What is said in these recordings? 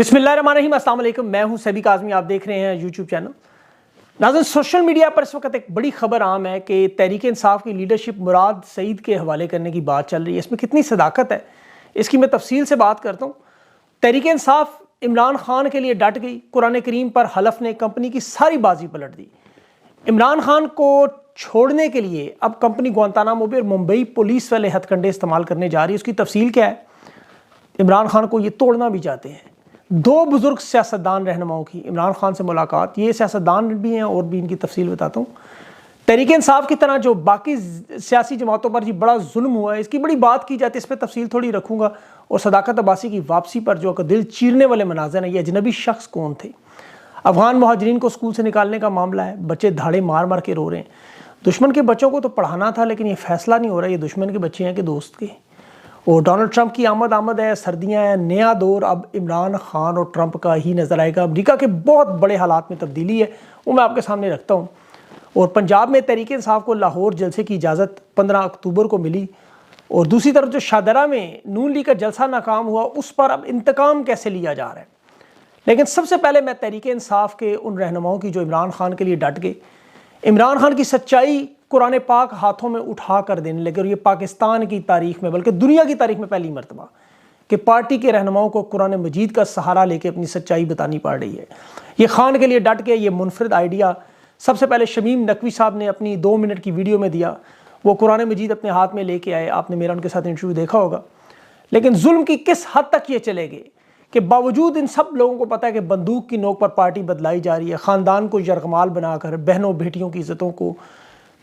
بسم اللہ الرحمن الرحیم، السلام علیکم۔ میں ہوں سیبی کاظمی، آپ دیکھ رہے ہیں یوٹیوب چینل۔ ناظرین، سوشل میڈیا پر اس وقت ایک بڑی خبر عام ہے کہ تحریک انصاف کی لیڈرشپ مراد سعید کے حوالے کرنے کی بات چل رہی ہے۔ اس میں کتنی صداقت ہے اس کی میں تفصیل سے بات کرتا ہوں۔ تحریک انصاف عمران خان کے لیے ڈٹ گئی، قرآن کریم پر حلف نے کمپنی کی ساری بازی پلٹ دی۔ عمران خان کو چھوڑنے کے لیے اب کمپنی گوانتانامو بے اور ممبئی پولیس والے ہتھ کنڈے استعمال کرنے جا رہی ہے۔ اس کی تفصیل کیا ہے؟ عمران خان کو یہ توڑنا بھی چاہتے ہیں۔ دو بزرگ سیاستدان رہنماؤں کی عمران خان سے ملاقات، یہ سیاستدان بھی ہیں اور بھی ان کی تفصیل بتاتا ہوں۔ تحریک انصاف کی طرح جو باقی سیاسی جماعتوں پر بڑا ظلم ہوا ہے، اس کی بڑی بات کی جاتی ہے، اس پہ تفصیل تھوڑی رکھوں گا۔ اور صداقت عباسی کی واپسی پر جو دل چیرنے والے مناظر ہیں، یہ اجنبی شخص کون تھے؟ افغان مہاجرین کو اسکول سے نکالنے کا معاملہ ہے، بچے دھاڑے مار مار کے رو رہے ہیں۔ دشمن کے بچوں کو تو پڑھانا تھا، لیکن یہ فیصلہ نہیں ہو رہا یہ دشمن کے بچے ہیں کہ دوست کے۔ اور ڈونلڈ ٹرمپ کی آمد ہے، سردیاں ہیں، نیا دور اب عمران خان اور ٹرمپ کا ہی نظر آئے گا۔ امریکہ کے بہت بڑے حالات میں تبدیلی ہے، وہ میں آپ کے سامنے رکھتا ہوں۔ اور پنجاب میں تحریک انصاف کو لاہور جلسے کی اجازت 15 اکتوبر کو ملی، اور دوسری طرف جو شاہدرہ میں نون لیگ کا جلسہ ناکام ہوا، اس پر اب انتقام کیسے لیا جا رہا ہے۔ لیکن سب سے پہلے میں تحریک انصاف کے ان رہنماؤں کی جو عمران خان کے لیے ڈٹ گئے، عمران خان کی سچائی قرآن پاک ہاتھوں میں اٹھا کر دینے لگے، اور یہ پاکستان کی تاریخ میں بلکہ دنیا کی تاریخ میں پہلی مرتبہ کہ پارٹی کے رہنماؤں کو قرآن مجید کا سہارا لے کے اپنی سچائی بتانی پڑ رہی ہے۔ یہ خان کے لیے ڈٹ کے یہ منفرد آئیڈیا سب سے پہلے شمیم نقوی صاحب نے اپنی 2 منٹ کی ویڈیو میں دیا۔ وہ قرآن مجید اپنے ہاتھ میں لے کے آئے، آپ نے میرا ان کے ساتھ انٹرویو دیکھا ہوگا۔ لیکن ظلم کی کس حد تک یہ چلے گئے کہ باوجود ان سب لوگوں کو پتہ ہے کہ بندوق کی نوک پر پارٹی بدلائی جا رہی ہے، خاندان کو یرغمال بنا کر، بہنوں بیٹیوں کی عزتوں کو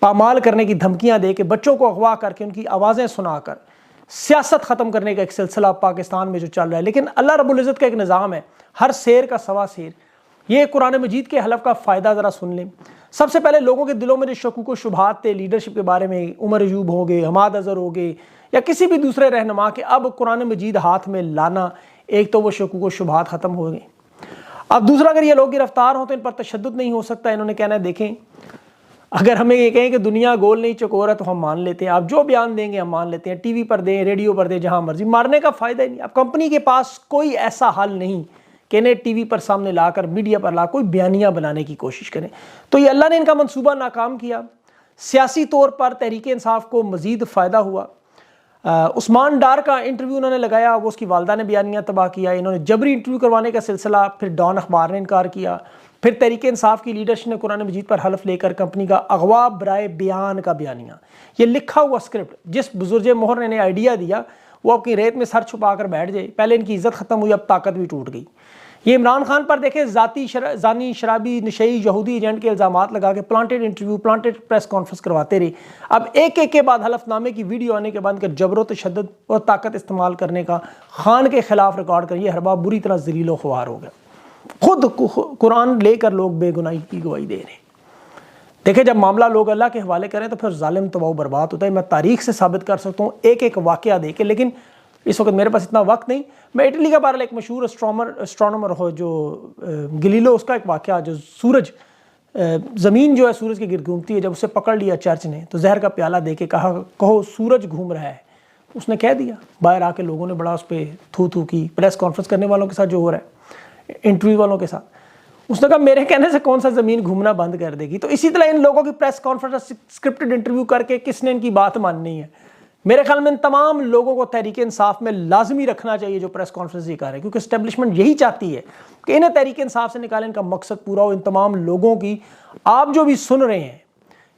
پامال کرنے کی دھمکیاں دے کے، بچوں کو اغوا کر کے ان کی آوازیں سنا کر سیاست ختم کرنے کا ایک سلسلہ پاکستان میں جو چل رہا ہے۔ لیکن اللہ رب العزت کا ایک نظام ہے، ہر سیر کا سوا سیر۔ یہ قرآن مجید کے حلف کا فائدہ ذرا سن لیں۔ سب سے پہلے لوگوں کے دلوں میں جو شکوک و شبہات تھے لیڈرشپ کے بارے میں، عمر ایوب ہو گئے، حماد اظہر ہو گئے، یا کسی بھی دوسرے رہنما کے اب قرآن مجید ہاتھ میں لانا، ایک تو وہ شکوک و شبہات ختم ہو گئے۔ اب دوسرا، اگر یہ لوگ گرفتار ہوں تو ان پر تشدد نہیں ہو سکتا۔ انہوں نے کہنا ہے دیکھیں، اگر ہمیں یہ کہیں کہ دنیا گول نہیں چکور ہے تو ہم مان لیتے ہیں، آپ جو بیان دیں گے ہم مان لیتے ہیں، ٹی وی پر دیں، ریڈیو پر دیں، جہاں مرضی۔ مارنے کا فائدہ ہی نہیں۔ اب کمپنی کے پاس کوئی ایسا حل نہیں کہ انہیں ٹی وی پر سامنے لا کر، میڈیا پر لا کوئی بیانیہ بنانے کی کوشش کریں۔ تو یہ اللہ نے ان کا منصوبہ ناکام کیا۔ سیاسی طور پر تحریک انصاف کو مزید فائدہ ہوا۔ عثمان ڈار کا انٹرویو انہوں نے لگایا، وہ اس کی والدہ نے بیانیہ تباہ کیا۔ انہوں نے جبری انٹرویو کروانے کا سلسلہ، پھر ڈان اخبار نے انکار کیا، پھر تحریک انصاف کی لیڈرشپ نے قرآن مجید پر حلف لے کر کمپنی کا اغوا برائے بیان کا بیانیہ، یہ لکھا ہوا اسکرپٹ جس بزرگ مہر نے آئیڈیا دیا وہ اپنی ریت میں سر چھپا کر بیٹھ جائے۔ پہلے ان کی عزت ختم ہوئی، اب طاقت بھی ٹوٹ گئی۔ یہ عمران خان پر دیکھیں، زانی، شرابی، نشئی، یہودی ایجنٹ کے الزامات لگا کے planted interview, planted press conference کرواتے رہے۔ اب ایک ایک کے بعد حلف نامے کی ویڈیو آنے کے بعد جبر و تشدد اور طاقت استعمال کرنے کا خان کے خلاف ریکارڈ کر یہ ہر باب بری طرح ذلیل و خوار ہو گیا۔ خود قرآن لے کر لوگ بے گناہی کی گواہی دے رہے ہیں۔ دیکھیں، جب معاملہ لوگ اللہ کے حوالے کریں تو پھر ظالم تباہ و برباد ہوتا ہے۔ میں تاریخ سے ثابت کر سکتا ہوں ایک ایک واقعہ دے کے، لیکن اس وقت میرے پاس اتنا وقت نہیں۔ میں اٹلی کا بہرحال ایک مشہور اسٹرانومر ہو جو گلیلو، اس کا ایک واقعہ جو سورج، زمین جو ہے سورج کے گرد گھومتی ہے، جب اسے پکڑ لیا چرچ نے تو زہر کا پیالہ دے کے کہا کہو سورج گھوم رہا ہے، اس نے کہہ دیا۔ باہر آ کے لوگوں نے بڑا اس پہ تھو تھو کی، پریس کانفرنس کرنے والوں کے ساتھ جو ہو رہا ہے، انٹرویو والوں کے ساتھ۔ اس نے کہا میرے کہنے سے کون سا زمین گھومنا بند کر دے گی؟ تو اسی طرح ان لوگوں کی پریس کانفرنس، اسکرپٹڈ انٹرویو کر کے کس نے ان کی بات ماننی ہے؟ میرے خیال میں ان تمام لوگوں کو تحریک انصاف میں لازمی رکھنا چاہیے جو پریس کانفرنس یہ کر رہے ہیں، کیونکہ اسٹیبلشمنٹ یہی چاہتی ہے کہ انہیں تحریک انصاف سے نکالیں، ان کا مقصد پورا ہو۔ ان تمام لوگوں کی آپ جو بھی سن رہے ہیں،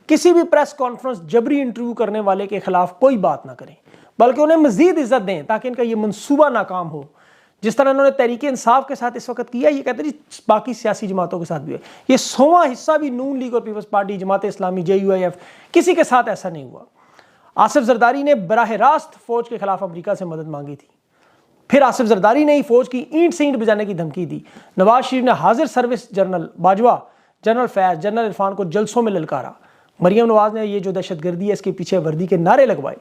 کسی بھی پریس کانفرنس جبری انٹرویو کرنے والے کے خلاف کوئی بات نہ کریں، بلکہ انہیں مزید عزت دیں تاکہ ان کا یہ منصوبہ ناکام ہو۔ جس طرح انہوں نے تحریک انصاف کے ساتھ اس وقت کیا، یہ کہتے ہیں جی باقی سیاسی جماعتوں کے ساتھ بھی ہے۔ یہ 100واں حصہ بھی نون لیگ اور Peoples party, Jamaat Islami, JUIF، کسی کے ساتھ ایسا نہیں ہوا۔ آصف زرداری نے براہ راست فوج کے خلاف امریکہ سے مدد مانگی تھی، پھر آصف زرداری نے ہی فوج کی اینٹ سے اینٹ بجانے کی دھمکی دی۔ نواز شریف نے حاضر سروس جنرل باجوہ، جنرل فیض، جنرل عرفان کو جلسوں میں للکارا۔ مریم نواز نے یہ جو دہشت گردی ہے اس کے پیچھے وردی کے نعرے لگوائے۔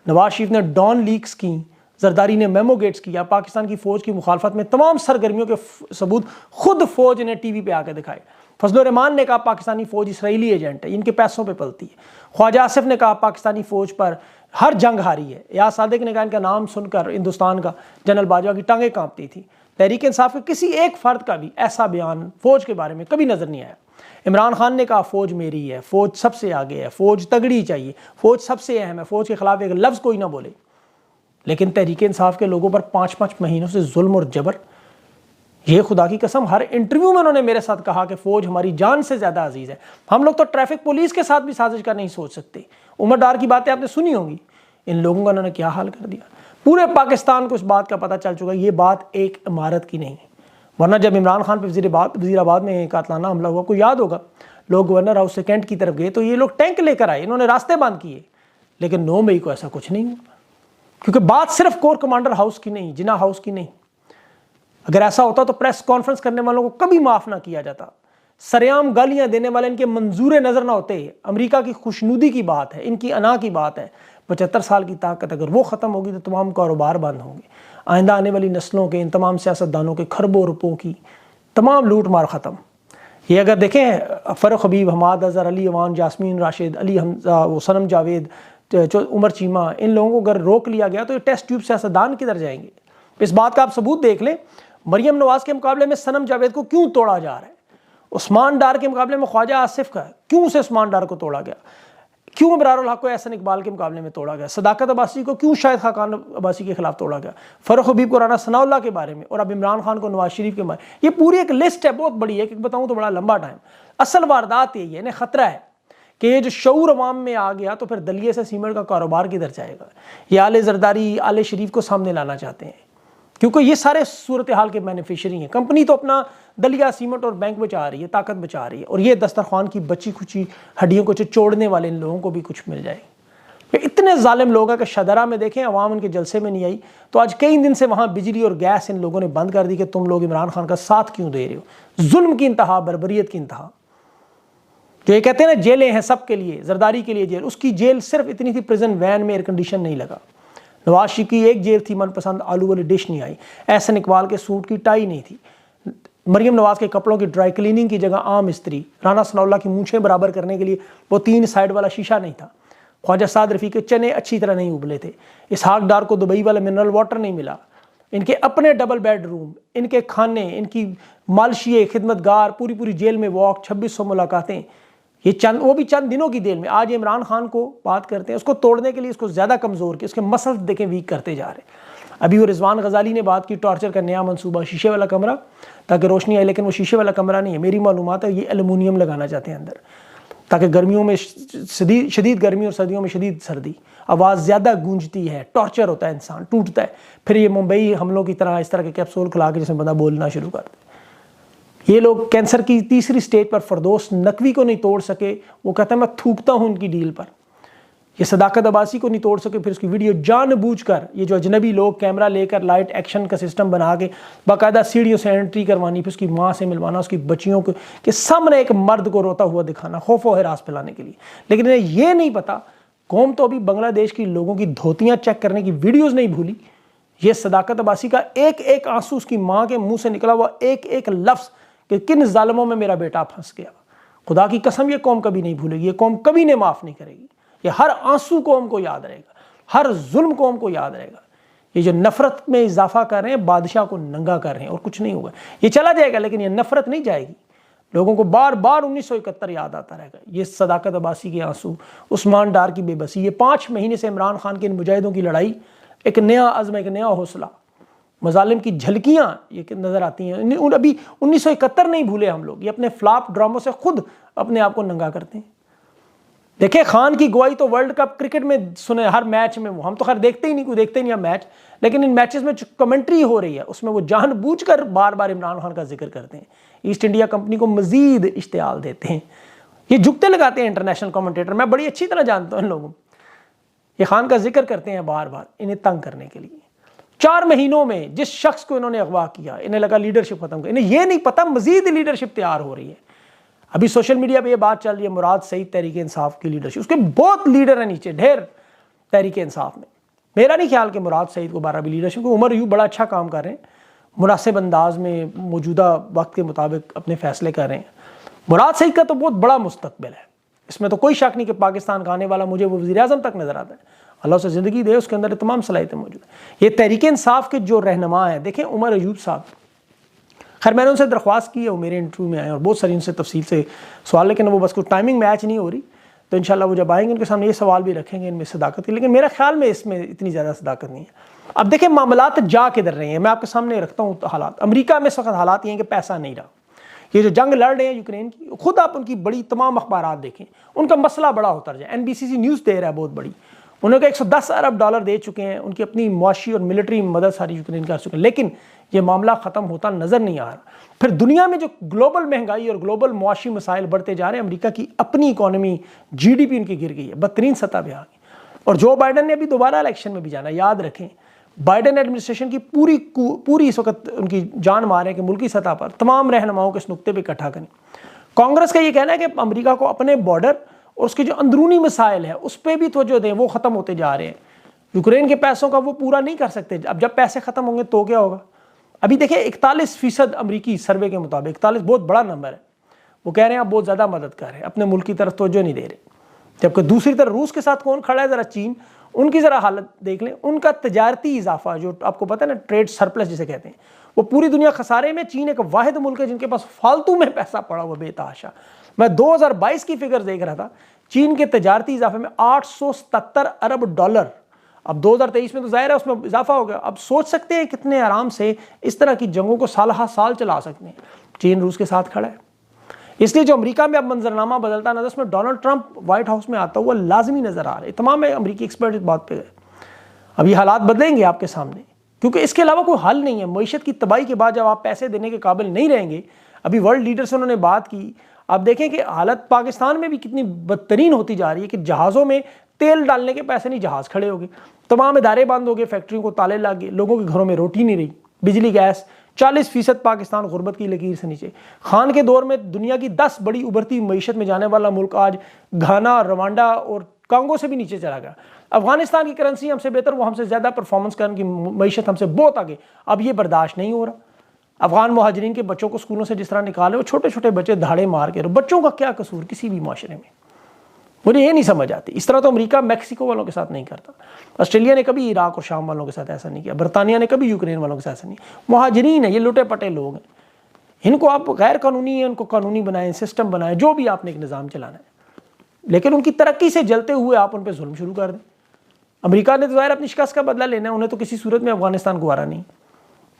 نواز شریف نے ڈان لیکس کی، زرداری نے میمو گیٹس کیا۔ پاکستان کی فوج کی مخالفت میں تمام سرگرمیوں کے ثبوت خود فوج نے ٹی وی پہ آ کے دکھائے۔ فضل الرحمان نے کہا پاکستانی فوج اسرائیلی ایجنٹ ہے، ان کے پیسوں پہ پلتی ہے۔ خواجہ آصف نے کہا پاکستانی فوج پر ہر جنگ ہاری ہے. یا صادق نے کہا ان کا نام سن کر ہندوستان کا جنرل باجوہ کی ٹانگیں کانپتی تھی. تحریک انصاف کے کسی ایک فرد کا بھی ایسا بیان فوج کے بارے میں کبھی نظر نہیں آیا. عمران خان نے کہا فوج میری ہے، فوج سب سے آگے ہے، فوج تگڑی چاہیے، فوج سب سے اہم ہے، فوج کے خلاف ایک لفظ کوئی نہ بولے. لیکن تحریک انصاف کے لوگوں پر 5 مہینوں سے ظلم اور جبر. یہ خدا کی قسم ہر انٹرویو میں انہوں نے میرے ساتھ کہا کہ فوج ہماری جان سے زیادہ عزیز ہے. ہم لوگ تو ٹریفک پولیس کے ساتھ بھی سازش کا نہیں سوچ سکتے. عمر ڈار کی باتیں آپ نے سنی ہوں گی. ان لوگوں کا انہوں نے کیا حال کر دیا. پورے پاکستان کو اس بات کا پتہ چل چکا یہ بات ایک عمارت کی نہیں. ورنہ جب عمران خان پہ وزیر آباد میں قاتلانہ حملہ ہوا، کو یاد ہوگا، لوگ گورنر ہاؤس سے کینٹ کی طرف گئے تو یہ لوگ ٹینک لے کر آئے، انہوں نے راستے بند کیے. لیکن 9 مئی کو ایسا کچھ نہیں ہوا، کیونکہ بات صرف کور کمانڈر ہاؤس کی نہیں، جناح ہاؤس کی نہیں. اگر ایسا ہوتا تو پریس کانفرنس کرنے والوں کو کبھی معاف نہ کیا جاتا. سریعام گالیاں دینے والے ان کے منظور نظر نہ ہوتے. امریکہ کی خوشنودی کی بات ہے، ان کی انا کی بات ہے. 75 سال کی طاقت اگر وہ ختم ہوگی تو تمام کاروبار بند ہوں گے. آئندہ آنے والی نسلوں کے، ان تمام سیاستدانوں کے کھربوں روپوں کی تمام لوٹ مار ختم. یہ اگر دیکھیں فرخ حبیب، حماد اظہر، علی اوان، جاسمین راشد، علی حمزہ، سنم جاوید، عمر چیمہ، ان لوگوں کو اگر روک لیا گیا تو یہ ٹیسٹ ٹیوب سیاستدان کدھر جائیں گے؟ اس بات کا آپ ثبوت دیکھ لیں. مریم نواز کے مقابلے میں سنم جاوید کو کیوں توڑا جا رہا ہے؟ عثمان ڈار کے مقابلے میں خواجہ آصف کا کیوں اسے عثمان ڈار کو توڑا گیا؟ کیوں ابرار الحق کو احسن اقبال کے مقابلے میں توڑا گیا؟ صداقت عباسی کو کیوں شاہد خاقان عباسی کے خلاف توڑا گیا؟ فرخ حبیب کو رانا ثناء اللہ کے بارے میں، اور اب عمران خان کو نواز شریف کے بارے میں. یہ پوری ایک لسٹ ہے، بہت بڑی ہے، کہ بتاؤں تو بڑا لمبا ٹائم. اصل واردات یہی ہے، انہیں خطرہ ہے کہ یہ جو شعور عوام میں آ گیا تو پھر دلیے سے سیمنٹ کا کاروبار کدھر جائے گا. یہ آل زرداری، آل شریف کو سامنے لانا چاہتے ہیں، کیونکہ یہ سارے صورتحال کے بینیفیشری ہیں. کمپنی تو اپنا دلیہ، سیمنٹ اور بینک بچا رہی ہے، طاقت بچا رہی ہے، اور یہ دسترخوان کی بچی کھچی ہڈیوں کو چوڑنے والے ان لوگوں کو بھی کچھ مل جائے. یہ اتنے ظالم لوگ ہیں کہ شدرا میں دیکھیں عوام ان کے جلسے میں نہیں آئی تو آج کئی دن سے وہاں بجلی اور گیس ان لوگوں نے بند کر دی کہ تم لوگ عمران خان کا ساتھ کیوں دے رہے ہو. ظلم کی انتہا، بربریت کی انتہا. جو یہ کہتے ہیں نا جیلیں ہیں سب کے لیے، زرداری کے لیے جیل، اس کی جیل صرف اتنی تھی پریزن وین میں ایئر کنڈیشن نہیں لگا. نواز شریف کی ایک جیل تھی من پسند آلو والی ڈش نہیں آئی. احسن اقبال کے سوٹ کی ٹائی نہیں تھی. مریم نواز کے کپڑوں کی ڈرائی کلیننگ کی جگہ عام استری. رانا ثناء اللہ کی مونچھیں برابر کرنے کے لیے وہ 3 سائڈ والا شیشہ نہیں تھا. خواجہ سعد رفیع کے چنے اچھی طرح نہیں ابلے تھے. اسحاق ڈار کو دبئی والا منرل واٹر نہیں ملا. ان کے اپنے ڈبل بیڈ روم، ان کے کھانے، ان کی مالشیے، خدمتگار، پوری جیل میں واک، 2600 ملاقاتیں، یہ وہ بھی چند دنوں کی دیر میں. آج عمران خان کو بات کرتے ہیں، اس کو توڑنے کے لیے اس کو زیادہ کمزور کیا، اس کے مسلز دیکھیں ویک کرتے جا رہے ہیں. ابھی وہ رضوان غزالی نے بات کی ٹارچر کا نیا منصوبہ، شیشے والا کمرہ تاکہ روشنی آئے، لیکن وہ شیشے والا کمرہ نہیں ہے. میری معلومات ہے یہ ایلومینیم لگانا چاہتے ہیں اندر تاکہ گرمیوں میں شدید گرمی اور سردیوں میں شدید سردی، آواز زیادہ گونجتی ہے، ٹارچر ہوتا ہے، انسان ٹوٹتا ہے. پھر یہ ممبئی حملوں کی طرح اس طرح کے کیپسول کھلا کے جس میں بندہ بولنا شروع کر دے. یہ لوگ کینسر کی 3ری سٹیج پر فردوس نقوی کو نہیں توڑ سکے، وہ کہتا ہے میں تھوکتا ہوں ان کی ڈیل پر. یہ صداقت عباسی کو نہیں توڑ سکے، پھر اس کی ویڈیو جان بوجھ کر یہ جو اجنبی لوگ کیمرہ لے کر لائٹ ایکشن کا سسٹم بنا کے باقاعدہ سیڑھیوں سے انٹری کروانی، پھر اس کی ماں سے ملوانا، اس کی بچیوں کو کے سامنے ایک مرد کو روتا ہوا دکھانا، خوف و ہراس پھیلانے کے لیے. لیکن انہیں یہ نہیں پتا قوم تو ابھی بنگلہ دیش کی لوگوں کی دھوتیاں چیک کرنے کی ویڈیوز نہیں بھولی. یہ صداقت عباسی کا ایک آنسو، اس کی ماں کے منہ سے نکلا ہوا ایک لفظ کہ کن ظالموں میں میرا بیٹا پھنس گیا. خدا کی قسم یہ قوم کبھی نہیں بھولے گی، یہ قوم کبھی نہیں معاف نہیں کرے گی. یہ ہر آنسو قوم کو یاد رہے گا، ہر ظلم قوم کو یاد رہے گا. یہ جو نفرت میں اضافہ کر رہے ہیں، بادشاہ کو ننگا کر رہے ہیں اور کچھ نہیں ہوگا. یہ چلا جائے گا لیکن یہ نفرت نہیں جائے گی. لوگوں کو بار 1971 یاد آتا رہے گا. یہ صداقت عباسی کے آنسو، عثمان ڈار کی بے بسی، یہ 5 مہینے سے عمران خان کے ان مجاہدوں کی لڑائی، ایک نیا عزم، ایک نیا حوصلہ، مظالم کی جھلکیاں یہ نظر آتی ہیں. ابھی 1971 نہیں بھولے ہم لوگ. یہ اپنے فلاپ ڈراموں سے خود اپنے آپ کو ننگا کرتے ہیں. دیکھیں خان کی گواہی تو ورلڈ کپ کرکٹ میں سنے، ہر میچ میں. وہ ہم تو خیر دیکھتے ہی نہیں، کوئی دیکھتے نہیں ہم میچ، لیکن ان میچز میں جو کمنٹری ہو رہی ہے اس میں وہ جان بوجھ کر بار عمران خان کا ذکر کرتے ہیں. ایسٹ انڈیا کمپنی کو مزید اشتعال دیتے ہیں. یہ جھکتے لگاتے ہیں انٹرنیشنل کمنٹیٹر. میں بڑی اچھی طرح جانتا ہوں ان لوگوں. یہ خان کا ذکر کرتے ہیں بار انہیں تنگ کرنے کے لیے. 4 مہینوں میں جس شخص کو انہوں نے اغوا کیا، انہیں لگا لیڈرشپ ختم کر. انہیں یہ نہیں پتا مزید لیڈرشپ تیار ہو رہی ہے. ابھی سوشل میڈیا پہ یہ بات چل رہی ہے مراد سعید تحریک انصاف کی لیڈرشپ. اس کے بہت لیڈر ہیں نیچے، ڈھیر تحریک انصاف میں. میرا نہیں خیال کہ مراد سعید کو 12 بھی لیڈرشپ کو. عمر یوں بڑا اچھا کام کر رہے ہیں، مناسب انداز میں موجودہ وقت کے مطابق اپنے فیصلے کر رہے ہیں. مراد سعید کا تو بہت بڑا مستقبل ہے، اس میں تو کوئی شک نہیں کہ پاکستان کا آنے والا مجھے وہ وزیر اعظم تک نظر آتا ہے. اللہ سے زندگی دے، اس کے اندر تمام صلاحیتیں موجود ہیں۔ یہ تحریک انصاف کے جو رہنما ہیں، دیکھیں عمر ایوب صاحب، خیر میں نے ان سے درخواست کی ہے، وہ میرے انٹرویو میں آئے اور بہت ساری ان سے تفصیل سے سوال، لیکن وہ بس کچھ ٹائمنگ میچ نہیں ہو رہی، تو انشاءاللہ وہ جب آئیں گے ان کے سامنے یہ سوال بھی رکھیں گے ان میں صداقت کی، لیکن میرے خیال میں اس میں اتنی زیادہ صداقت نہیں ہے۔ اب دیکھیں معاملات جا کدھر رہے ہیں، میں آپ کے سامنے رکھتا ہوں حالات۔ امریکہ میں اس وقت حالات یہ ہیں کہ پیسہ نہیں رہا، یہ جو جنگ لڑ رہے ہیں یوکرین کی، خود آپ ان کی بڑی تمام اخبارات دیکھیں، ان کا مسئلہ بڑا ہوتا رہا ہے۔ NBC نیوز دے رہا ہے بہت بڑی، انہوں نے $110 ارب دے چکے ہیں، ان کی اپنی معاشی اور ملٹری مدد ساری یوکرین کر چکے ہیں، لیکن یہ معاملہ ختم ہوتا نظر نہیں آ رہا۔ پھر دنیا میں جو گلوبل مہنگائی اور گلوبل معاشی مسائل بڑھتے جا رہے ہیں، امریکہ کی اپنی اکانومی GDP ان کی گر گئی ہے، بدترین سطح پہ آ گئی، اور جو بائیڈن نے ابھی دوبارہ الیکشن میں بھی جانا ہے۔ یاد رکھیں بائیڈن ایڈمنسٹریشن کی پوری اس وقت ان کی جان مار ہے کہ ملکی سطح پر تمام رہنماؤں کو اس نقطے پہ اکٹھا کریں۔ کانگریس کا یہ کہنا ہے کہ امریکہ کو اپنے بارڈر اور اس کے جو اندرونی مسائل ہیں اس پہ بھی توجہ دیں، وہ ختم ہوتے جا رہے ہیں۔ یوکرین کے پیسوں کا وہ پورا نہیں کر سکتے، اب جب پیسے ختم ہوں گے تو کیا ہوگا؟ ابھی دیکھیں 41% امریکی سروے کے مطابق، 41 بہت بڑا نمبر ہے، وہ کہہ رہے ہیں آپ بہت زیادہ مدد کر رہے ہیں، اپنے ملک کی طرف توجہ نہیں دے رہے۔ جبکہ دوسری طرف روس کے ساتھ کون کھڑا ہے؟ ذرا چین، ان کی ذرا حالت دیکھ لیں، ان کا تجارتی اضافہ جو آپ کو پتہ ہے نا، ٹریڈ سرپلس جسے کہتے ہیں، وہ پوری دنیا خسارے میں۔ چین ایک واحد ملک ہے جن کے پاس فالتو میں پیسہ پڑا ہوا بے تحاشا۔ میں 2022 کی فگر دیکھ رہا تھا، چین کے تجارتی اضافے میں $877 ارب۔ اب 2023 میں تو ظاہر ہے اس میں اضافہ ہو گیا۔ اب سوچ سکتے ہیں کتنے آرام سے اس طرح کی جنگوں کو سال ہا سال چلا سکتے ہیں۔ چین روس کے ساتھ کھڑا ہے، اس لیے جو امریکہ میں اب منظرنامہ بدلتا نظر، اس میں ڈونلڈ ٹرمپ وائٹ ہاؤس میں آتا ہوا لازمی نظر آ رہا ہے۔ تمام امریکی ایکسپرٹ اس بات پہ گئے۔ اب یہ حالات بدلیں گے آپ کے سامنے، کیونکہ اس کے علاوہ کوئی حل نہیں ہے۔ معیشت کی تباہی کے بعد جب آپ پیسے دینے کے قابل نہیں رہیں گے، ابھی ورلڈ لیڈر سے انہوں نے بات کی، آپ دیکھیں کہ حالت پاکستان میں بھی کتنی بدترین ہوتی جا رہی ہے کہ جہازوں میں تیل ڈالنے کے پیسے نہیں، جہاز کھڑے ہو گئے، تمام ادارے بند ہو گئے، فیکٹریوں کو تالے لگ گئے، لوگوں کے گھروں میں روٹی نہیں رہی، بجلی گیس 40% پاکستان غربت کی لکیر سے نیچے۔ خان کے دور میں دنیا کی 10 بڑی ابھرتی معیشت میں جانے والا ملک آج گھانا، روانڈا اور کانگو سے بھی نیچے چلا گیا۔ افغانستان کی کرنسی ہم سے بہتر، وہ ہم سے زیادہ پرفارمنس کرنے کی معیشت ہم سے بہت آگے، اب یہ برداشت نہیں ہو رہا۔ افغان مہاجرین کے بچوں کو اسکولوں سے جس طرح نکالے، وہ چھوٹے چھوٹے بچے دھاڑے مار کے، بچوں کا کیا قصور کسی بھی معاشرے میں؟ مجھے یہ نہیں سمجھ آتی۔ اس طرح تو امریکہ میکسیکو والوں کے ساتھ نہیں کرتا، آسٹریلیا نے کبھی عراق اور شام والوں کے ساتھ ایسا نہیں کیا، برطانیہ نے کبھی یوکرین والوں کے ساتھ ایسا نہیں۔ مہاجرین ہیں، یہ لٹے پٹے لوگ ہیں، ان کو آپ غیر قانونی ہیں ان کو قانونی بنائیں، سسٹم بنائیں، جو بھی آپ نے ایک نظام چلانا ہے، لیکن ان کی ترقی سے جلتے ہوئے آپ ان پہ ظلم شروع کر دیں۔ امریکہ نے تو ظاہر اپنی شکست کا بدلہ لینا ہے، انہیں تو کسی صورت میں افغانستان گوارا نہیں،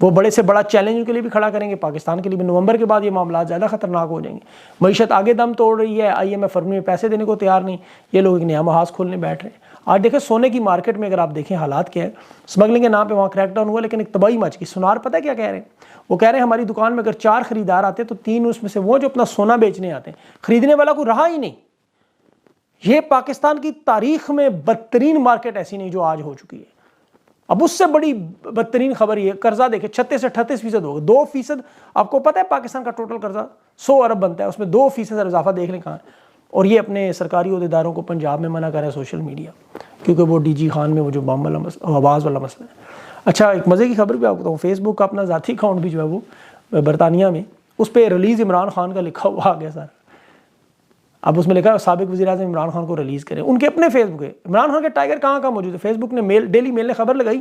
وہ بڑے سے بڑا چیلنج ان کے لیے بھی کھڑا کریں گے، پاکستان کے لیے بھی۔ نومبر کے بعد یہ معاملات زیادہ خطرناک ہو جائیں گے، معیشت آگے دم توڑ رہی ہے، IMF فروری میں پیسے دینے کو تیار نہیں، یہ لوگ ایک نیا محاذ کھولنے بیٹھ رہے ہیں۔ آج دیکھیں سونے کی مارکیٹ میں اگر آپ دیکھیں حالات کیا ہے، اسمگلنگ کے نام پہ وہاں کریک ڈاؤن ہوا، لیکن ایک تباہی مچ گئی۔ سونار پتہ ہے کیا کہہ رہے ہیں؟ وہ کہہ رہے ہیں ہماری دکان میں اگر 4 خریدار آتے تو 3 اس میں سے وہ جو اپنا سونا بیچنے آتے ہیں، خریدنے والا کوئی رہا ہی نہیں۔ یہ پاکستان کی تاریخ میں بدترین مارکیٹ ایسی نہیں جو آج ہو چکی ہے۔ اب اس سے بڑی بدترین خبر یہ قرضہ دیکھیں 36 سے 38% ہوگا، 2%۔ آپ کو پتہ ہے پاکستان کا ٹوٹل قرضہ 100 ارب بنتا ہے، اس میں 2% اضافہ دیکھ لیں کہاں ہے۔ اور یہ اپنے سرکاری عہدیداروں کو پنجاب میں منع کر رہا ہے سوشل میڈیا، کیونکہ وہ DG خان میں وہ جو بم والا آواز والا مسئلہ ہے۔ اچھا ایک مزے کی خبر بھی آپ کو بتاؤں، فیس بک کا اپنا ذاتی اکاؤنٹ بھی جو ہے وہ برطانیہ میں، اس پہ ریلیز عمران خان کا لکھا ہوا آ گیا سر۔ اب اس میں لکھا ہے سابق وزیر اعظم عمران خان کو ریلیز کریں، ان کے اپنے فیس بک ہے۔ عمران خان کے ٹائگر کہاں کہاں موجود ہے؟ فیس بک نے ڈیلی میل نے خبر لگائی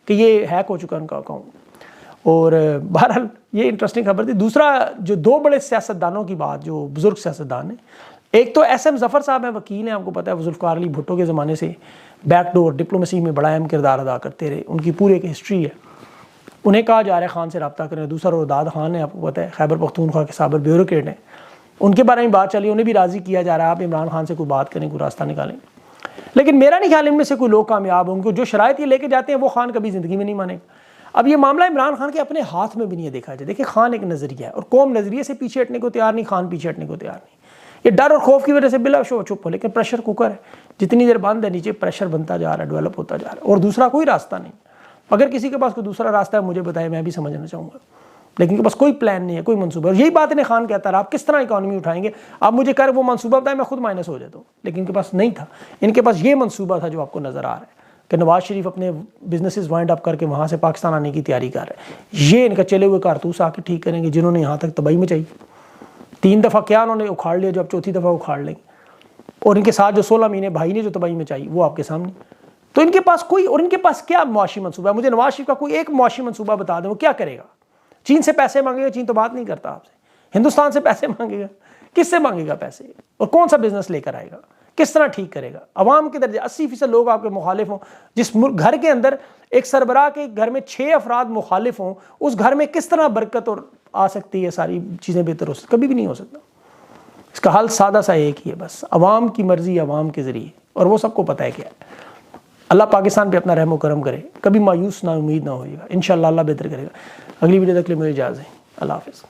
کہ یہ ہیک ہو چکا ان کا اکاؤنٹ۔ اور بہرحال یہ انٹرسٹنگ خبر تھی۔ دوسرا جو 2 بڑے سیاستدانوں کی بات، جو بزرگ سیاستدان ہیں، ایک تو SM ظفر صاحب ہیں، وکیل ہیں، آپ کو پتہ ہے ذوالفقار علی بھٹو کے زمانے سے بیک ڈور ڈپلومیسی میں بڑا اہم کردار ادا کرتے رہے، ان کی پوری ایک ہسٹری ہے۔ انہیں کہا جا رہا ہے خان سے رابطہ کریں۔ دوسرا رداد خان ہے، آپ کو پتہ ہے خیبر پختونخوا کے سابق بیوروکریٹ ہیں، ان کے بارے میں بات چلی، انہیں بھی راضی کیا جا رہا ہے آپ عمران خان سے کوئی بات کریں، کوئی راستہ نکالیں۔ لیکن میرا نہیں خیال ان میں سے کوئی لوگ کامیاب ہوں گے، جو شرائط یہ لے کے جاتے ہیں وہ خان کبھی زندگی میں نہیں مانے گا۔ اب یہ معاملہ عمران خان کے اپنے ہاتھ میں بھی نہیں دیکھا جائے۔ دیکھیں خان ایک نظریہ ہے اور قوم نظریے سے پیچھے ہٹنے کو تیار نہیں، خان پیچھے ہٹنے کو تیار نہیں۔ یہ ڈر اور خوف کی وجہ سے بلا شو چپ ہو، لیکن پریشر کوکر ہے، جتنی دیر بند ہے نیچے پریشر بنتا جا رہا ہے، ڈیولپ ہوتا جا رہا ہے، اور دوسرا کوئی راستہ نہیں۔ اگر کسی کے پاس کوئی دوسرا راستہ ہے مجھے بتائے، میں بھی سمجھنا چاہوں گا، لیکن کے پاس کوئی پلان نہیں ہے، کوئی منصوبہ۔ اور یہی بات انہیں خان کہتا رہا، آپ کس طرح اکانومی اٹھائیں گے؟ آپ مجھے کہہ رہے وہ منصوبہ بتائیں، میں خود مائنس ہو جاتا ہوں، لیکن ان کے پاس نہیں تھا۔ ان کے پاس یہ منصوبہ تھا جو آپ کو نظر آ رہا ہے کہ نواز شریف اپنے بزنسز وائنڈ اپ کر کے وہاں سے پاکستان آنے کی تیاری کر رہے ہیں۔ یہ ان کا چلے ہوئے کارتوس آ کے ٹھیک کریں گے، جنہوں نے یہاں تک تباہی مچائی۔ 3 دفعہ کیا انہوں نے اکھاڑ لیا، جو اب 4تھی دفعہ اکھاڑ لیں گے۔ اور ان کے ساتھ جو 16 مہینے بھائی نے جو تباہی مچائی وہ آپ کے سامنے۔ تو ان کے پاس ان کے پاس کیا معاشی منصوبہ ہے؟ مجھے نواز شریف کا کوئی ایک معاشی منصوبہ بتا دیں، وہ کیا کرے گا؟ چین سے پیسے مانگے گا؟ چین تو بات نہیں کرتا آپ سے۔ ہندوستان سے پیسے مانگے گا؟ کس سے مانگے گا پیسے؟ اور کون سا بزنس لے کر آئے گا؟ کس طرح ٹھیک کرے گا؟ عوام کے درجے 80% لوگ آپ کے مخالف ہوں، جس گھر کے اندر ایک سربراہ کے گھر میں 6 افراد مخالف ہوں، اس گھر میں کس طرح برکت اور آ سکتی ہے، ساری چیزیں بہتر ہو سکتی؟ کبھی بھی نہیں ہو سکتا۔ اس کا حل سادہ سا ایک ہی ہے، بس عوام کی مرضی عوام کے ذریعے، اور وہ سب کو پتہ ہے کیا ہے۔ اللہ پاکستان پہ اپنا رحم و کرم کرے، کبھی مایوس نہ امید نہ ہوئے گا، انشاءاللہ اللہ بہتر کرے گا۔ اگلی ویڈیو تک کے لیے مجھے اجازت دیں، اللہ حافظ۔